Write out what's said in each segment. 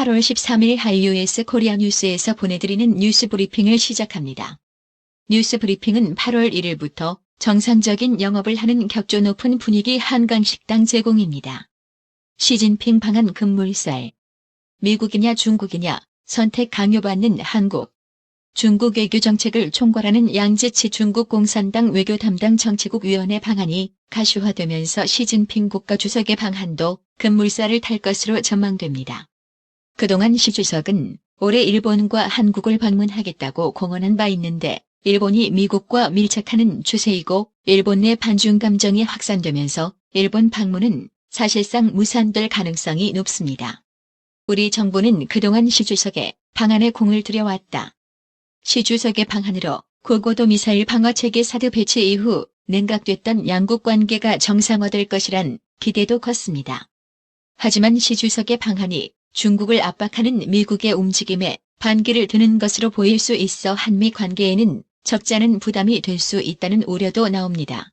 8월 13일 한류스 코리아 뉴스에서 보내드리는 뉴스 브리핑을 시작합니다. 뉴스 브리핑은 8월 1일부터 정상적인 영업을 하는 격조 높은 분위기 한강식당 제공입니다. 시진핑 방한 급물살. 미국이냐 중국이냐 선택 강요받는 한국. 중국 외교 정책을 총괄하는 양재치 중국 공산당 외교 담당 정치국 위원회 방한이 가시화되면서 시진핑 국가주석의 방한도 급물살을 탈 것으로 전망됩니다. 그동안 시 주석은 올해 일본과 한국을 방문하겠다고 공언한 바 있는데 일본이 미국과 밀착하는 추세이고 일본 내 반중 감정이 확산되면서 일본 방문은 사실상 무산될 가능성이 높습니다. 우리 정부는 그동안 시 주석의 방한에 공을 들여왔다. 시 주석의 방한으로 고고도 미사일 방어체계 사드 배치 이후 냉각됐던 양국 관계가 정상화될 것이란 기대도 컸습니다. 하지만 시 주석의 방한이 중국을 압박하는 미국의 움직임에 반기를 드는 것으로 보일 수 있어 한미 관계에는 적지 않은 부담이 될 수 있다는 우려도 나옵니다.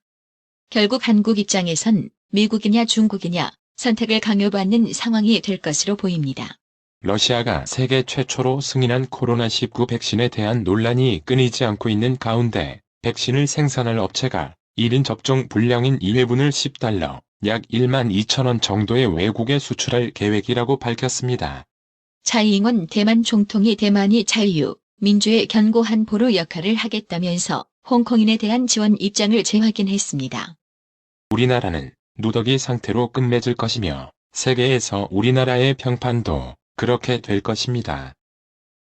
결국 한국 입장에선 미국이냐 중국이냐 선택을 강요받는 상황이 될 것으로 보입니다. 러시아가 세계 최초로 승인한 코로나19 백신에 대한 논란이 끊이지 않고 있는 가운데 백신을 생산할 업체가 1인 접종 분량인 2회분을 $10, 약 1만 2천 원 정도의 외국에 수출할 계획이라고 밝혔습니다. 차이잉원 대만 총통이 대만이 자유, 민주의 견고한 보루 역할을 하겠다면서 홍콩인에 대한 지원 입장을 재확인했습니다. 우리나라는 누더기 상태로 끝맺을 것이며 세계에서 우리나라의 평판도 그렇게 될 것입니다.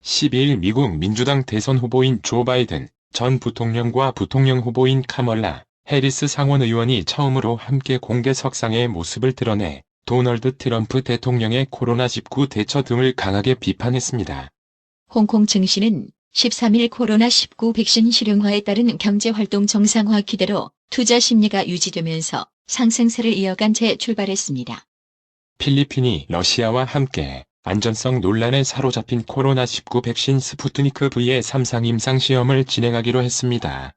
12일 미국 민주당 대선 후보인 조 바이든 전 부통령과 부통령 후보인 카멀라 해리스 상원 의원이 처음으로 함께 공개석상의 모습을 드러내 도널드 트럼프 대통령의 코로나19 대처 등을 강하게 비판했습니다. 홍콩 증시는 13일 코로나19 백신 실용화에 따른 경제활동 정상화 기대로 투자 심리가 유지되면서 상승세를 이어간 채 출발했습니다. 필리핀이 러시아와 함께 안전성 논란에 사로잡힌 코로나19 백신 스푸트니크 V의 3상 임상시험을 진행하기로 했습니다.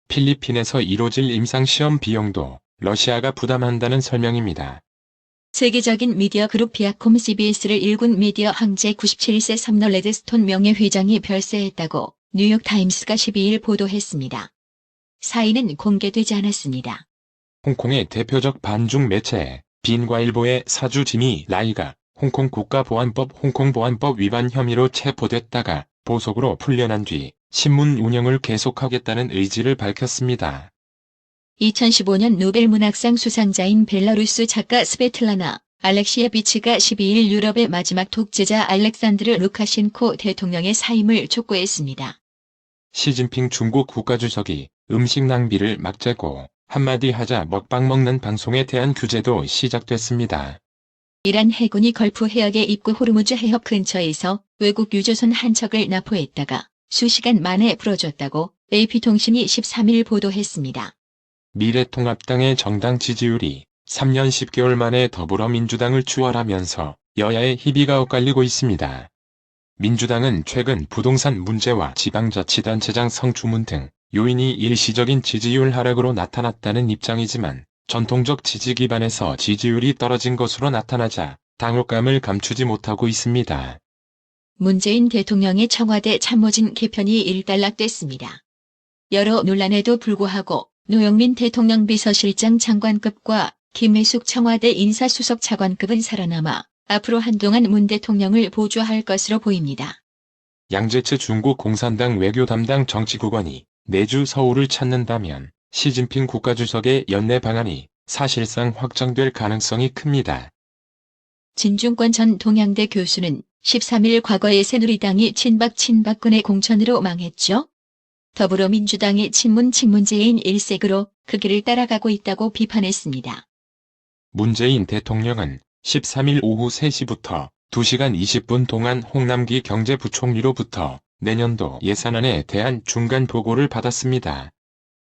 필리핀에서 이뤄질 임상시험 비용도 러시아가 부담한다는 설명입니다. 세계적인 미디어 그룹 비아콤 CBS를 일군 미디어 황제 97세 삼러 레드스톤 명예회장이 별세했다고 뉴욕타임스가 12일 보도했습니다. 사인은 공개되지 않았습니다. 홍콩의 대표적 반중 매체 빈과일보의 사주 지미 라이가 홍콩 국가보안법 홍콩보안법 위반 혐의로 체포됐다가 보석으로 풀려난 뒤 신문 운영을 계속하겠다는 의지를 밝혔습니다. 2015년 노벨문학상 수상자인 벨라루스 작가 스베틀라나 알렉시예비치가 12일 유럽의 마지막 독재자 알렉산드르 루카셴코 대통령의 사임을 촉구했습니다. 시진핑 중국 국가주석이 음식 낭비를 막자고 한마디 하자 먹방 먹는 방송에 대한 규제도 시작됐습니다. 이란 해군이 걸프 해역의 입구 호르무즈 해협 근처에서 외국 유조선 한 척을 납포했다가 수시간 만에 풀어줬다고 AP통신이 13일 보도했습니다. 미래통합당의 정당 지지율이 3년 10개월 만에 더불어민주당을 추월하면서 여야의 희비가 엇갈리고 있습니다. 민주당은 최근 부동산 문제와 지방자치단체장 성추문 등 요인이 일시적인 지지율 하락으로 나타났다는 입장이지만 전통적 지지 기반에서 지지율이 떨어진 것으로 나타나자 당혹감을 감추지 못하고 있습니다. 문재인 대통령의 청와대 참모진 개편이 일단락됐습니다. 여러 논란에도 불구하고 노영민 대통령 비서실장 장관급과 김회숙 청와대 인사수석 차관급은 살아남아 앞으로 한동안 문 대통령을 보좌할 것으로 보입니다. 양재츠 중국 공산당 외교 담당 정치국원이 내주 서울을 찾는다면 시진핑 국가주석의 연내 방안이 사실상 확정될 가능성이 큽니다. 진중권 전 동양대 교수는 13일 과거의 새누리당이 친박군의 공천으로 망했죠. 더불어민주당의 친문제인 일색으로 그 길을 따라가고 있다고 비판했습니다. 문재인 대통령은 13일 오후 3시부터 2시간 20분 동안 홍남기 경제부총리로부터 내년도 예산안에 대한 중간 보고를 받았습니다.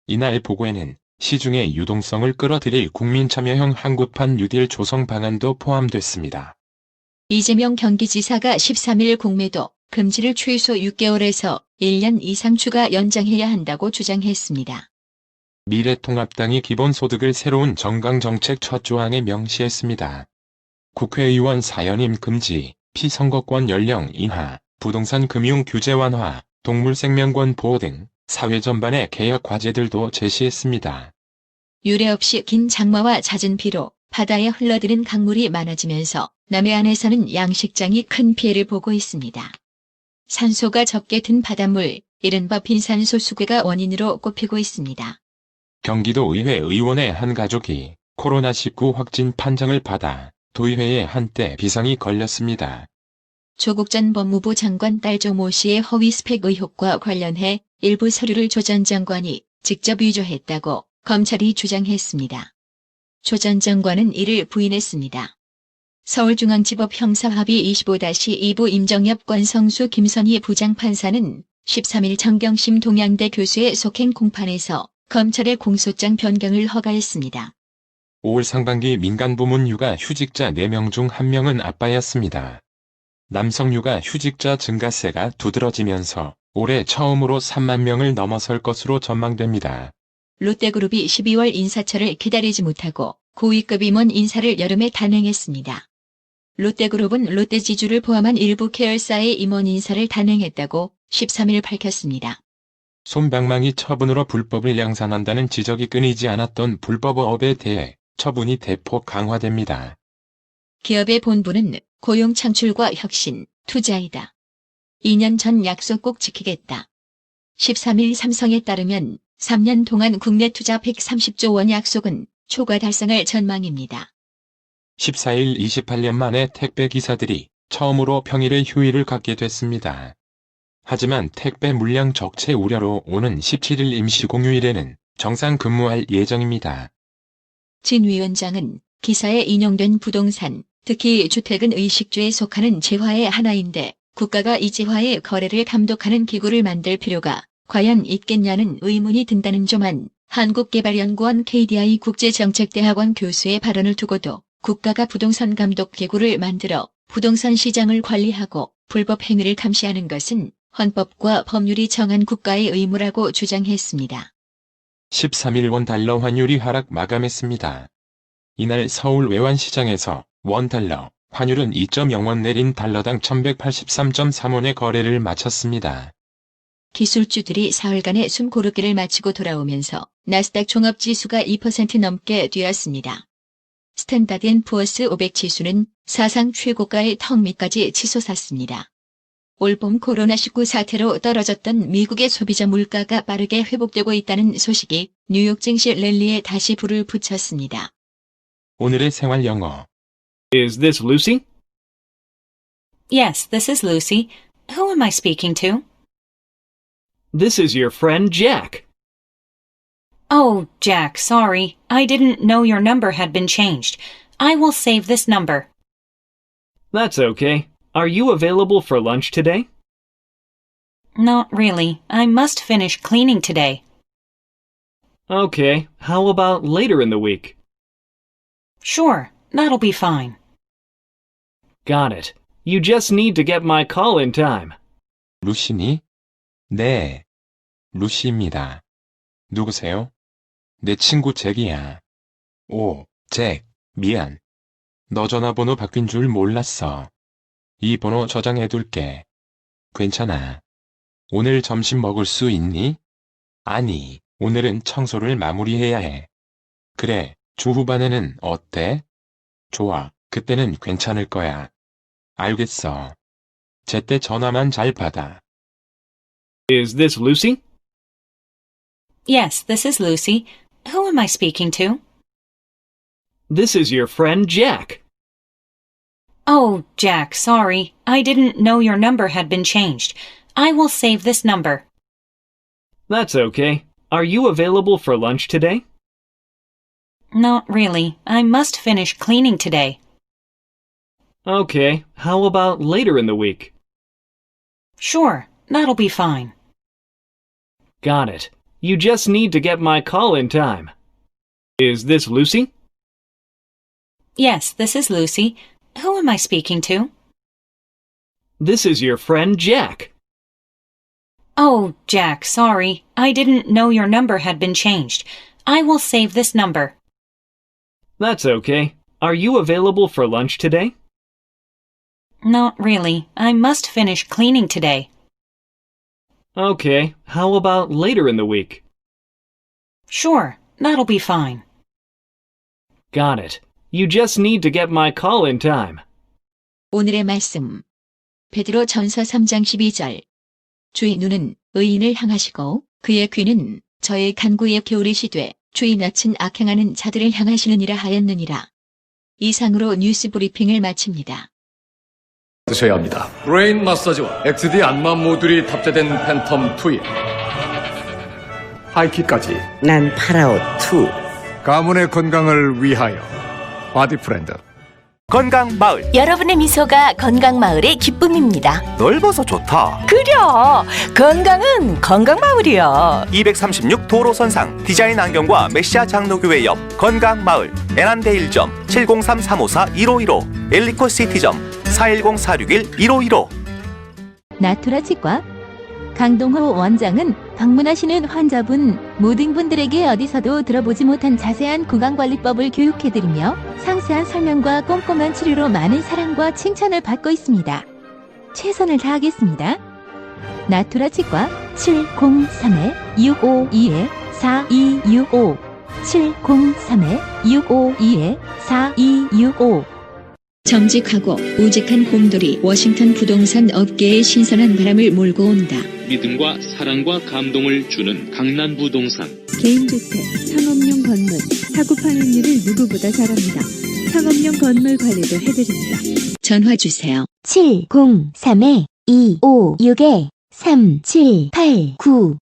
이날 보고에는 시중의 유동성을 끌어들일 국민참여형 한국판 뉴딜 조성 방안도 포함됐습니다. 이재명 경기지사가 13일 공매도 금지를 최소 6개월에서 1년 이상 추가 연장해야 한다고 주장했습니다. 미래통합당이 기본소득을 새로운 정강정책 첫 조항에 명시했습니다. 국회의원 사연임 금지, 피선거권 연령 인하, 부동산 금융 규제 완화, 동물 생명권 보호 등 사회 전반의 개혁 과제들도 제시했습니다. 유례 없이 긴 장마와 잦은 비로 바다에 흘러드는 강물이 많아지면서 남해안에서는 양식장이 큰 피해를 보고 있습니다. 산소가 적게 든 바닷물, 이른바 빈산소 수괴가 원인으로 꼽히고 있습니다. 경기도 의회 의원의 한 가족이 코로나19 확진 판정을 받아 도의회에 한때 비상이 걸렸습니다. 조국 전 법무부 장관 딸 조 씨의 허위 스펙 의혹과 관련해 일부 서류를 조 전 장관이 직접 위조했다고 검찰이 주장했습니다. 조 전 장관은 이를 부인했습니다. 서울중앙지법 형사합의 25-2부 임정엽 권성수 김선희 부장판사는 13일 정경심 동양대 교수의 속행 공판에서 검찰의 공소장 변경을 허가했습니다. 5월 상반기 민간부문 육아 휴직자 4명 중 1명은 아빠였습니다. 남성 육아 휴직자 증가세가 두드러지면서 올해 처음으로 3만 명을 넘어설 것으로 전망됩니다. 롯데그룹이 12월 인사철을 기다리지 못하고 고위급 임원 인사를 여름에 단행했습니다. 롯데그룹은 롯데지주를 포함한 일부 계열사의 임원 인사를 단행했다고 13일 밝혔습니다. 솜방망이 처분으로 불법을 양산한다는 지적이 끊이지 않았던 불법업에 대해 처분이 대폭 강화됩니다. 기업의 본분은 고용 창출과 혁신, 투자이다. 2년 전 약속 꼭 지키겠다. 13일 삼성에 따르면 3년 동안 국내 투자 130조 원 약속은 초과 달성할 전망입니다. 14일 28년 만에 택배 기사들이 처음으로 평일에 휴일을 갖게 됐습니다. 하지만 택배 물량 적체 우려로 오는 17일 임시공휴일에는 정상 근무할 예정입니다. 진 위원장은 기사에 인용된 부동산, 특히 주택은 의식주에 속하는 재화의 하나인데 국가가 이 재화의 거래를 감독하는 기구를 만들 필요가 과연 있겠냐는 의문이 든다는 조만 한국개발연구원 KDI 국제정책대학원 교수의 발언을 두고도 국가가 부동산 감독 기구를 만들어 부동산 시장을 관리하고 불법 행위를 감시하는 것은 헌법과 법률이 정한 국가의 의무라고 주장했습니다. 13일 원달러 환율이 하락 마감했습니다. 이날 서울 외환시장에서 원달러 환율은 2.0원 내린 달러당 1183.3원의 거래를 마쳤습니다. 기술주들이 사흘간의 숨고르기를 마치고 돌아오면서 나스닥 종합지수가 2% 넘게 뛰었습니다. 스탠다드앤푸어스 500 지수는 사상 최고가의 턱 밑까지 치솟았습니다. 올봄 코로나19 사태로 떨어졌던 미국의 소비자 물가가 빠르게 회복되고 있다는 소식이 뉴욕 증시 랠리에 다시 불을 붙였습니다. 오늘의 생활 영어. Is this Lucy? Yes, this is Lucy. Who am I speaking to? This is your friend Jack. Oh, Jack, sorry. I didn't know your number had been changed. I will save this number. That's okay. Are you available for lunch today? Not really. I must finish cleaning today. Okay, how about later in the week? Sure, that'll be fine. Got it. You just need to get my call in time. 루시니? 네. 루시입니다. 누구세요? 내 친구 잭이야. 오, 잭, 미안. 너 전화번호 바뀐 줄 몰랐어. 이 번호 저장해둘게. 괜찮아. 오늘 점심 먹을 수 있니? 아니, 오늘은 청소를 마무리해야 해. 그래, 주 후반에는 어때? 좋아, 그때는 괜찮을 거야. 알겠어. 제때 전화만 잘 받아. Is this Lucy? Yes, this is Lucy. Who am I speaking to? This is your friend Jack. Oh, Jack, sorry. I didn't know your number had been changed. I will save this number. That's okay. Are you available for lunch today? Not really. I must finish cleaning today. Okay, how about later in the week? Sure, that'll be fine. Got it. You just need to get my call in time. Is this Lucy? Yes, this is Lucy. Who am I speaking to? This is your friend Jack. Oh, Jack, sorry. I didn't know your number had been changed. I will save this number. That's okay. Are you available for lunch today? Not really. I must finish cleaning today. Okay, how about later in the week? Sure, that'll be fine. Got it. You just need to get my call in time. 오늘의 말씀. 베드로 전서 3장 12절. 주의 눈은 의인을 향하시고 그의 귀는 저의 간구에 기울이시되 주의 낯은 악행하는 자들을 향하시느니라 하였느니라. 이상으로 뉴스 브리핑을 마칩니다. 드셔야 합니다. 브레인 마사지와 XD 안마 모듈이 탑재된 팬텀 2에 하이킥까지 난 파라오 2. 가문의 건강을 위하여 바디 프렌드. 건강 마을 여러분의 미소가 건강 마을의 기쁨입니다. 넓어서 좋다. 그려 건강은 건강 마을이야. 236 도로선상 디자인 안경과 메시아 장로교회 옆 건강 마을 에난데 1점 703-354-1515 엘리코 시티점 410-461-1515. 나투라 치과 강동호 원장은 방문하시는 환자분 모든 분들에게 어디서도 들어보지 못한 자세한 구강관리법을 교육해드리며 상세한 설명과 꼼꼼한 치료로 많은 사랑과 칭찬을 받고 있습니다. 최선을 다하겠습니다. 나투라 치과 703-652-4265 703-652-4265 정직하고 우직한 곰돌이 워싱턴 부동산 업계에 신선한 바람을 몰고 온다. 믿음과 사랑과 감동을 주는 강남부동산. 개인주택, 상업용 건물, 사고 판매율을 누구보다 잘합니다. 상업용 건물 관리도 해드립니다. 전화 주세요. 703-256-3789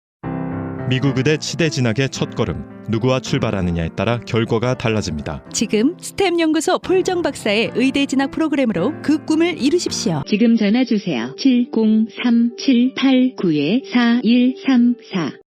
미국 의대 치대 진학의 첫걸음, 누구와 출발하느냐에 따라 결과가 달라집니다. 지금 스템 연구소 폴정 박사의 의대 진학 프로그램으로 그 꿈을 이루십시오. 지금 전화 주세요. 703-789-4134